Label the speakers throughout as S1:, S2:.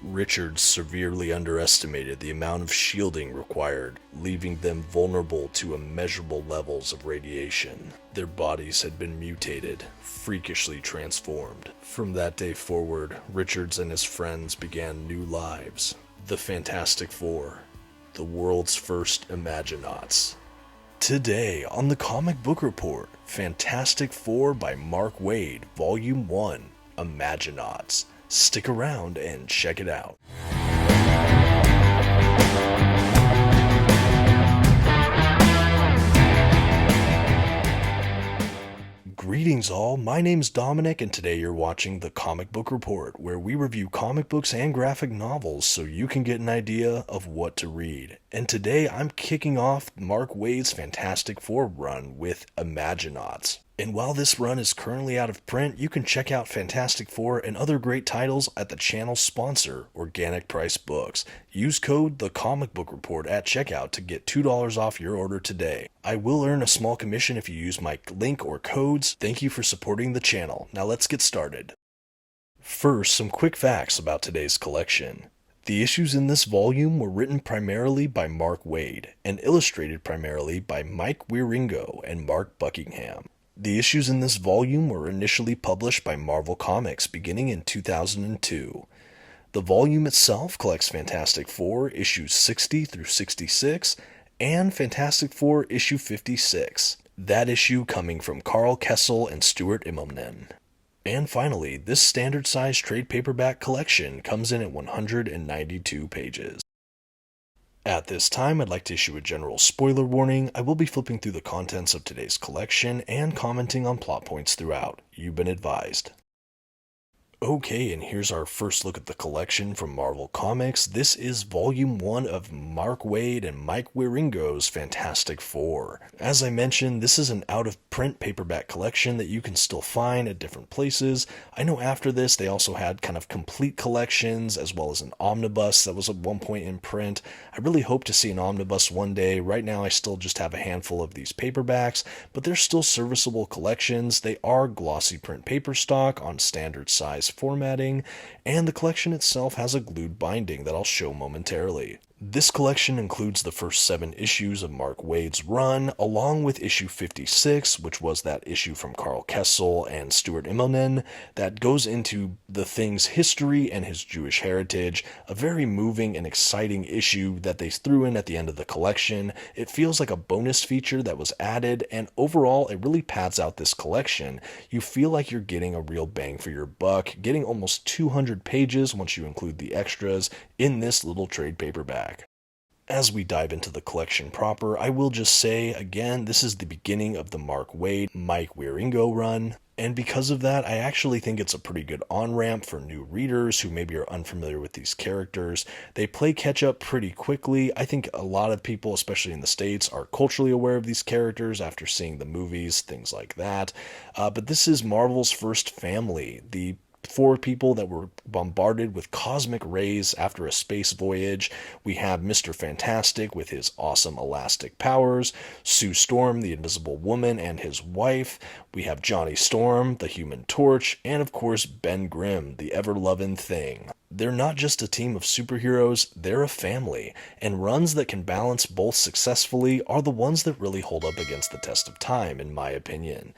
S1: Richards severely underestimated the amount of shielding required, leaving them vulnerable to immeasurable levels of radiation. Their bodies had been mutated, freakishly transformed. From that day forward, Richards and his friends began new lives. The Fantastic Four, the world's first Imaginauts. Today on the Comic Book Report, Fantastic Four by Mark Waid, Volume 1, Imaginauts. Stick around and check it out. Greetings all, my name's Dominic and today you're watching The Comic Book Report, where we review comic books and graphic novels so you can get an idea of what to read. And today I'm kicking off Mark Waid's Fantastic Four run with Imaginauts. And while this run is currently out of print, you can check out Fantastic Four and other great titles at the channel's sponsor, Organic Price Books. Use code TheComicBookReport at checkout to get $2 off your order today. I will earn a small commission if you use my link or codes. Thank you for supporting the channel. Now let's get started. First, some quick facts about today's collection. The issues in this volume were written primarily by Mark Waid and illustrated primarily by Mike Wieringo and Mark Buckingham. The issues in this volume were initially published by Marvel Comics beginning in 2002. The volume itself collects Fantastic Four issues 60 through 66 and Fantastic Four issue 56, that issue coming from Carl Kessel and Stuart Immonen. And finally, this standard-size trade paperback collection comes in at 192 pages. At this time, I'd like to issue a general spoiler warning. I will be flipping through the contents of today's collection and commenting on plot points throughout. You've been advised. Okay, and here's our first look at the collection from Marvel Comics. This is Volume 1 of Mark Waid and Mike Wieringo's Fantastic Four. As I mentioned, this is an out-of-print paperback collection that you can still find at different places. I know after this they also had kind of complete collections as well as an omnibus that was at one point in print. I really hope to see an omnibus one day. Right now I still just have a handful of these paperbacks, but they're still serviceable collections. They are glossy print paper stock on standard size formatting, and the collection itself has a glued binding that I'll show momentarily. This collection includes the first 7 issues of Mark Waid's run, along with issue 56, which was that issue from Carl Kessel and Stuart Immonen that goes into the Thing's history and his Jewish heritage, a very moving and exciting issue that they threw in at the end of the collection. It feels like a bonus feature that was added, and overall it really pads out this collection. You feel like you're getting a real bang for your buck, getting almost 200 pages once you include the extras in this little trade paperback. As we dive into the collection proper, I will just say, again, this is the beginning of the Mark Waid, Mike Wieringo run, and because of that, I actually think it's a pretty good on-ramp for new readers who maybe are unfamiliar with these characters. They play catch-up pretty quickly. I think a lot of people, especially in the States, are culturally aware of these characters after seeing the movies, things like that. But this is Marvel's first family, the 4 people that were bombarded with cosmic rays after a space voyage. We have Mr. Fantastic with his awesome elastic powers, Sue Storm, the Invisible Woman, and his wife. We have Johnny Storm, the Human Torch, and of course Ben Grimm, the ever-loving Thing. They're not just a team of superheroes, they're a family, and runs that can balance both successfully are the ones that really hold up against the test of time, in my opinion.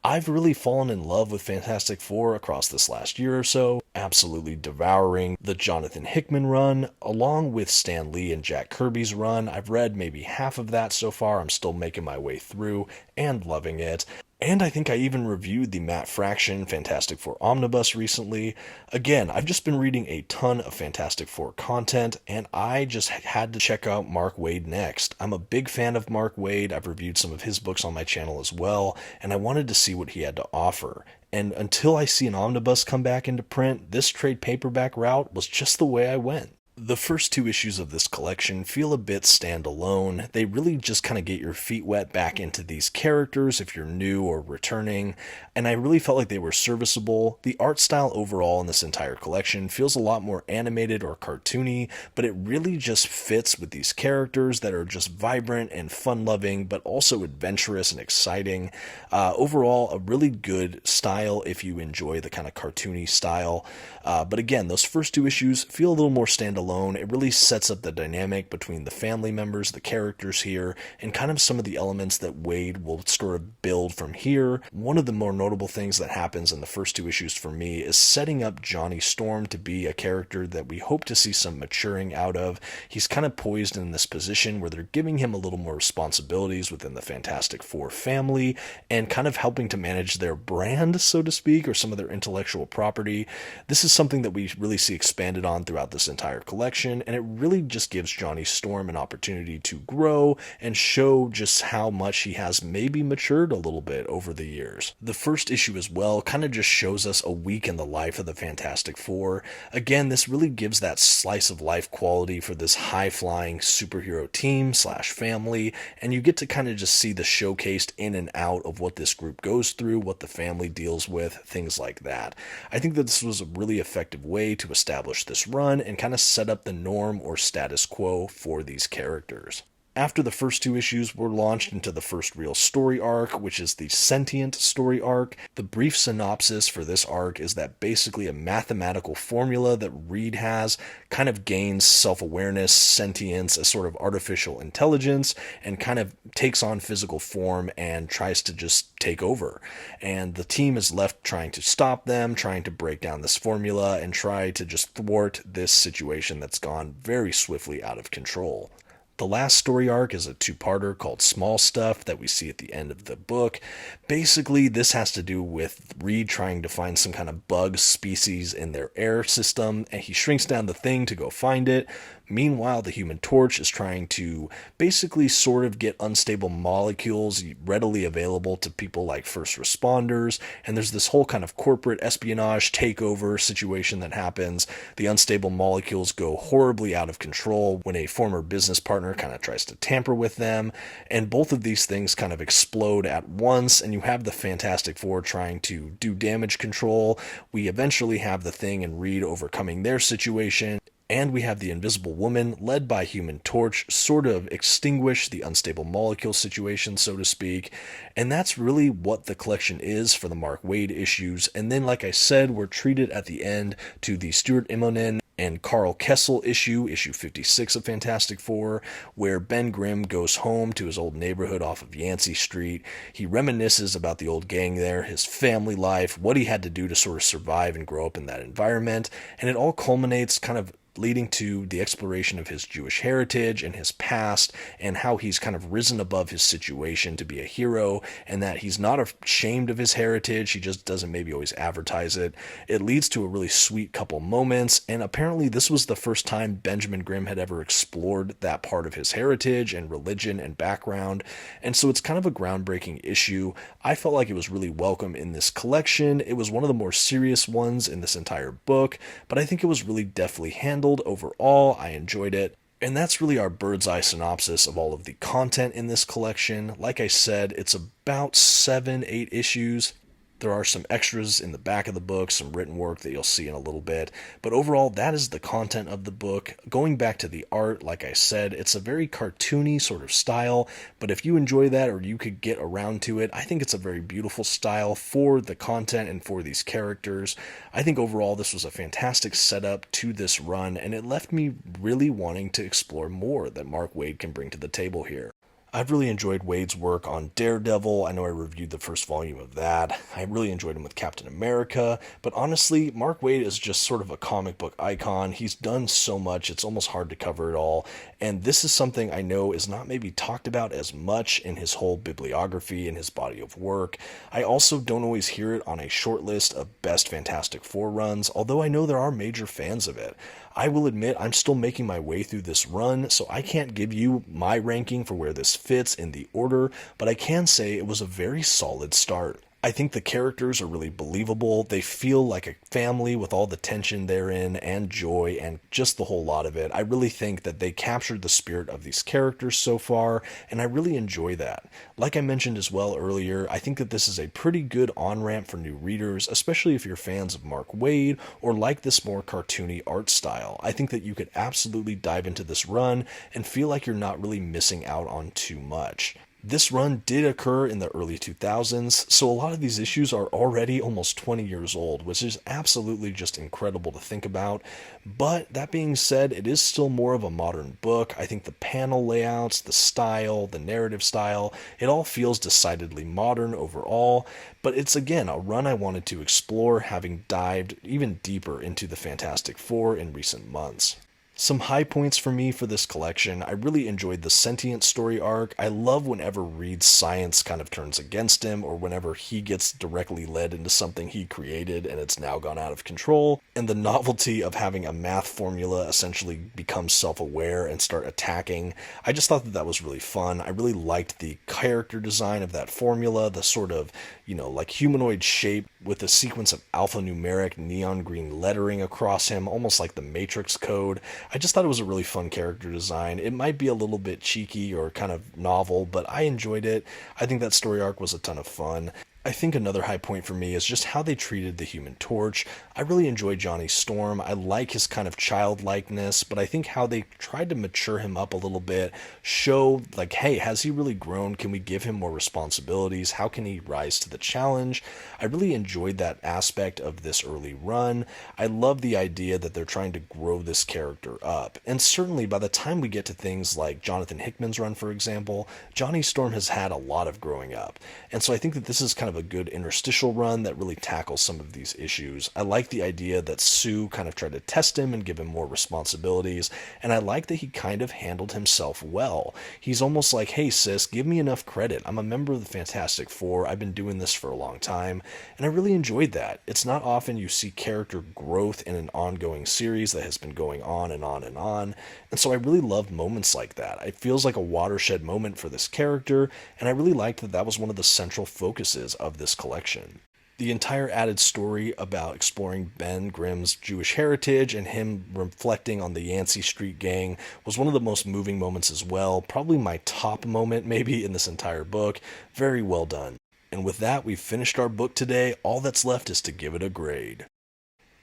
S1: I've really fallen in love with Fantastic Four across this last year or so, absolutely devouring the Jonathan Hickman run, along with Stan Lee and Jack Kirby's run. I've read maybe half of that so far, I'm still making my way through, and loving it. And I think I even reviewed the Matt Fraction Fantastic Four Omnibus recently. Again, I've just been reading a ton of Fantastic Four content, and I just had to check out Mark Waid next. I'm a big fan of Mark Waid. I've reviewed some of his books on my channel as well, and I wanted to see what he had to offer. And until I see an omnibus come back into print, this trade paperback route was just the way I went. The first two issues of this collection feel a bit standalone. They really just kind of get your feet wet back into these characters if you're new or returning, and I really felt like they were serviceable. The art style overall in this entire collection feels a lot more animated or cartoony, but it really just fits with these characters that are just vibrant and fun-loving, but also adventurous and exciting. Overall, a really good style if you enjoy the kind of cartoony style. But again, those first two issues feel a little more standalone. It really sets up the dynamic between the family members, the characters here, and kind of some of the elements that Waid will sort of build from here. One of the more notable things that happens in the first two issues for me is setting up Johnny Storm to be a character that we hope to see some maturing out of. He's kind of poised in this position where they're giving him a little more responsibilities within the Fantastic Four family and kind of helping to manage their brand, so to speak, or some of their intellectual property. This is something that we really see expanded on throughout this entire collection, and it really just gives Johnny Storm an opportunity to grow and show just how much he has maybe matured a little bit over the years. The first issue as well kind of just shows us a week in the life of the Fantastic Four. Again, this really gives that slice of life quality for this high-flying superhero team slash family, and you get to kind of just see the showcased in and out of what this group goes through, what the family deals with, things like that. I think that this was a really effective way to establish this run and kind of set up the norm or status quo for these characters. After the first two issues, we're launched into the first real story arc, which is the Sentient Story Arc. The brief synopsis for this arc is that basically a mathematical formula that Reed has kind of gains self-awareness, sentience, a sort of artificial intelligence, and kind of takes on physical form and tries to just take over. And the team is left trying to stop them, trying to break down this formula, and try to just thwart this situation that's gone very swiftly out of control. The last story arc is a two-parter called Small Stuff that we see at the end of the book. Basically, this has to do with Reed trying to find some kind of bug species in their air system, and he shrinks down the thing to go find it. Meanwhile, the Human Torch is trying to basically sort of get unstable molecules readily available to people like first responders, and there's this whole kind of corporate espionage takeover situation that happens. The unstable molecules go horribly out of control when a former business partner kind of tries to tamper with them, and both of these things kind of explode at once, and you have the Fantastic Four trying to do damage control. We eventually have the Thing and Reed overcoming their situation, and we have the Invisible Woman, led by Human Torch, sort of extinguish the unstable molecule situation, so to speak. And that's really what the collection is for the Mark Waid issues. And then, like I said, we're treated at the end to the Stuart Immonen and Carl Kessel issue 56 of Fantastic Four, where Ben Grimm goes home to his old neighborhood off of Yancey Street. He reminisces about the old gang there, his family life, what he had to do to sort of survive and grow up in that environment, and it all culminates kind of leading to the exploration of his Jewish heritage and his past, and how he's kind of risen above his situation to be a hero, and that he's not ashamed of his heritage, he just doesn't maybe always advertise it. It leads to a really sweet couple moments, and apparently this was the first time Benjamin Grimm had ever explored that part of his heritage and religion and background, and so it's kind of a groundbreaking issue. I felt like it was really welcome in this collection. It was one of the more serious ones in this entire book, but I think it was really deftly handled. Overall, I enjoyed it. And that's really our bird's eye synopsis of all of the content in this collection. Like I said, it's about 7-8 issues. There are some extras in the back of the book, some written work that you'll see in a little bit. But overall, that is the content of the book. Going back to the art, like I said, it's a very cartoony sort of style. But if you enjoy that, or you could get around to it, I think it's a very beautiful style for the content and for these characters. I think overall this was a fantastic setup to this run, and it left me really wanting to explore more that Mark Waid can bring to the table here. I've really enjoyed Waid's work on Daredevil. I know I reviewed the first volume of that. I really enjoyed him with Captain America. But honestly, Mark Waid is just sort of a comic book icon. He's done so much, it's almost hard to cover it all. And this is something I know is not maybe talked about as much in his whole bibliography and his body of work. I also don't always hear it on a short list of best Fantastic Four runs, although I know there are major fans of it. I will admit I'm still making my way through this run, so I can't give you my ranking for where this fits in the order, but I can say it was a very solid start. I think the characters are really believable. They feel like a family with all the tension therein and joy and just the whole lot of it. I really think that they captured the spirit of these characters so far, and I really enjoy that. Like I mentioned as well earlier, I think that this is a pretty good on-ramp for new readers, especially if you're fans of Mark Waid or like this more cartoony art style. I think that you could absolutely dive into this run and feel like you're not really missing out on too much. This run did occur in the early 2000s, so a lot of these issues are already almost 20 years old, which is absolutely just incredible to think about. But that being said, it is still more of a modern book. I think the panel layouts, the style, the narrative style, it all feels decidedly modern overall. But it's again a run I wanted to explore, having dived even deeper into the Fantastic Four in recent months. Some high points for me for this collection. I really enjoyed the Sentient Story Arc. I love whenever Reed's science kind of turns against him, or whenever he gets directly led into something he created and it's now gone out of control. And the novelty of having a math formula essentially become self-aware and start attacking. I just thought that that was really fun. I really liked the character design of that formula, the sort of, like humanoid shape with a sequence of alphanumeric neon green lettering across him, almost like the Matrix code. I just thought it was a really fun character design. It might be a little bit cheeky or kind of novel, but I enjoyed it. I think that story arc was a ton of fun. I think another high point for me is just how they treated the Human Torch. I really enjoy Johnny Storm. I like his kind of childlikeness, but I think how they tried to mature him up a little bit, show like, hey, has he really grown? Can we give him more responsibilities? How can he rise to the challenge? I really enjoyed that aspect of this early run. I love the idea that they're trying to grow this character up. And certainly by the time we get to things like Jonathan Hickman's run, for example, Johnny Storm has had a lot of growing up. And so I think that this is kind of a good interstitial run that really tackles some of these issues. I like the idea that Sue kind of tried to test him and give him more responsibilities, and I like that he kind of handled himself well. He's almost like, hey sis, give me enough credit. I'm a member of the Fantastic Four. I've been doing this for a long time, and I really enjoyed that. It's not often you see character growth in an ongoing series that has been going on and on and on, and so I really loved moments like that. It feels like a watershed moment for this character, and I really liked that that was one of the central focuses of this collection. The entire added story about exploring Ben Grimm's Jewish heritage and him reflecting on the Yancey Street Gang was one of the most moving moments as well. Probably my top moment maybe in this entire book. Very well done. And with that, we've finished our book today. All that's left is to give it a grade.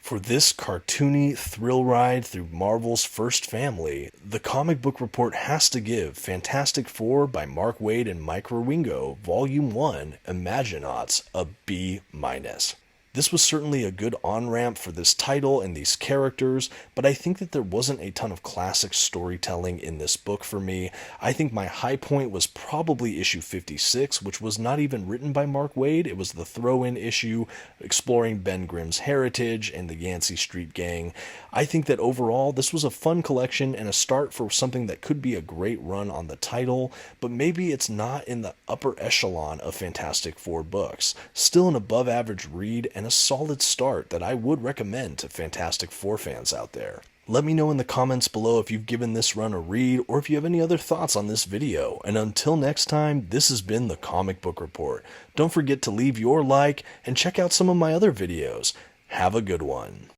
S1: For this cartoony thrill ride through Marvel's first family, the Comic Book Report has to give Fantastic Four by Mark Waid and Mike Wieringo, Volume 1, Imaginauts, a B-. This was certainly a good on-ramp for this title and these characters, but I think that there wasn't a ton of classic storytelling in this book for me. I think my high point was probably issue 56, which was not even written by Mark Waid. It was the throw-in issue exploring Ben Grimm's heritage and the Yancey Street Gang. I think that overall this was a fun collection and a start for something that could be a great run on the title, but maybe it's not in the upper echelon of Fantastic Four books. Still an above average read and a solid start that I would recommend to Fantastic Four fans out there. Let me know in the comments below if you've given this run a read or if you have any other thoughts on this video. And until next time, this has been the Comic Book Report. Don't forget to leave your like and check out some of my other videos. Have a good one.